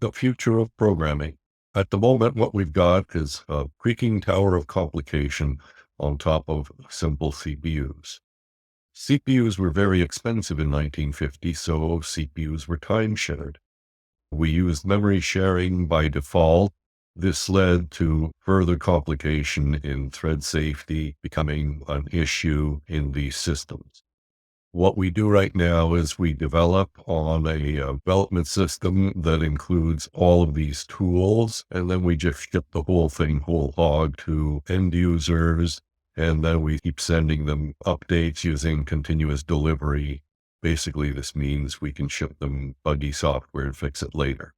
the future of programming. At the moment, what we've got is a creaking tower of complication on top of simple CPUs. CPUs were very expensive in 1950, so CPUs were time shared. We used memory sharing by default. This led to further complication in thread safety becoming an issue in these systems. What we do right now is we develop on a development system that includes all of these tools, and then we just ship the whole thing whole hog to end users, and then we keep sending them updates using continuous delivery. Basically, this means we can ship them buggy software and fix it later.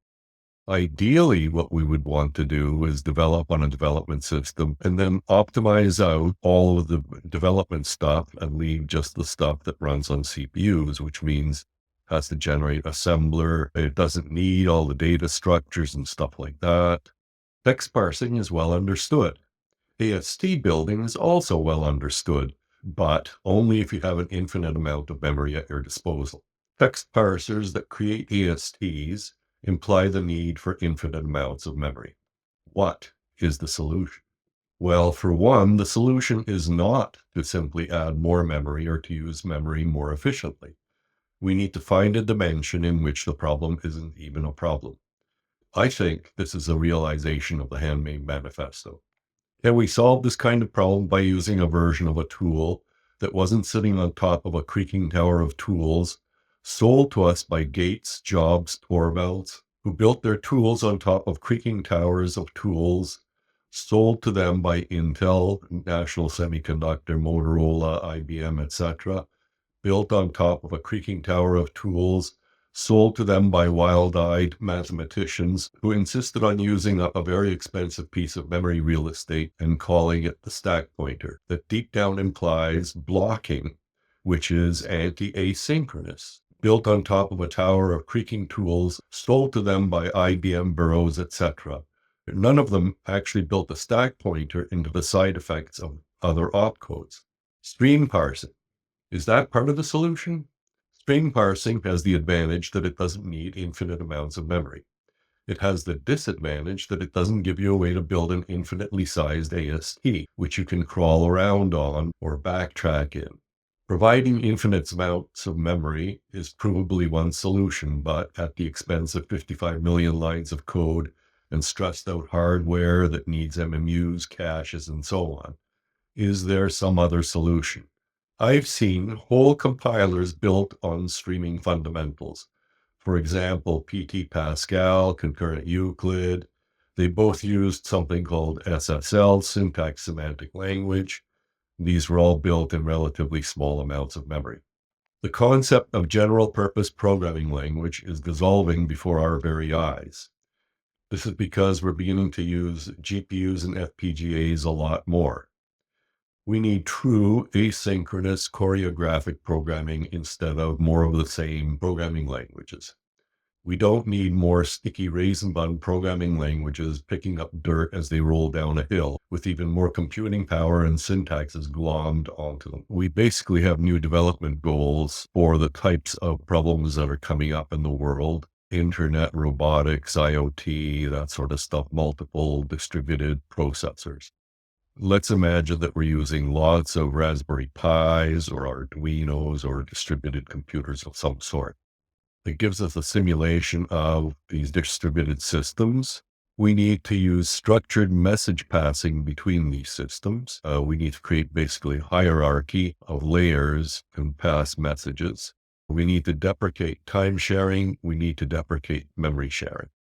Ideally, what we would want to do is develop on a development system and then optimize out all of the development stuff and leave just the stuff that runs on CPUs, which means has to generate assembler. It doesn't need all the data structures and stuff like that. Text parsing is well understood. AST building is also well understood, but only if you have an infinite amount of memory at your disposal. Text parsers that create ASTs imply the need for infinite amounts of memory. What is the solution? Well, for one, the solution is not to simply add more memory or to use memory more efficiently. We need to find a dimension in which the problem isn't even a problem. I think this is a realization of the Handmade Manifesto. Can we solve this kind of problem by using a version of a tool that wasn't sitting on top of a creaking tower of tools sold to us by Gates, Jobs, Torvalds, who built their tools on top of creaking towers of tools, sold to them by Intel, National Semiconductor, Motorola, IBM, etc., built on top of a creaking tower of tools, sold to them by wild-eyed mathematicians who insisted on using a very expensive piece of memory real estate and calling it the stack pointer, that deep down implies blocking, which is anti-asynchronous, built on top of a tower of creaking tools, sold to them by IBM, Burroughs, etc. None of them actually built the stack pointer into the side effects of other opcodes. Stream parsing. Is that part of the solution? Stream parsing has the advantage that it doesn't need infinite amounts of memory. It has the disadvantage that it doesn't give you a way to build an infinitely sized AST, which you can crawl around on or backtrack in. Providing infinite amounts of memory is provably one solution, but at the expense of 55 million lines of code and stressed out hardware that needs MMUs, caches, and so on. Is there some other solution? I've seen whole compilers built on streaming fundamentals. For example, PT Pascal, Concurrent Euclid. They both used something called SSL, Syntax Semantic Language. These were all built in relatively small amounts of memory. The concept of general purpose programming language is dissolving before our very eyes. This is because we're beginning to use GPUs and FPGAs a lot more. We need true asynchronous choreographic programming instead of more of the same programming languages. We don't need more sticky raisin bun programming languages picking up dirt as they roll down a hill with even more computing power and syntaxes glommed onto them. We basically have new development goals for the types of problems that are coming up in the world. Internet, robotics, IoT, that sort of stuff, multiple distributed processors. Let's imagine that we're using lots of Raspberry Pis or Arduinos or distributed computers of some sort. It gives us a simulation of these distributed systems. We need to use structured message passing between these systems. We need to create basically a hierarchy of layers and pass messages. We need to deprecate time sharing. We need to deprecate memory sharing.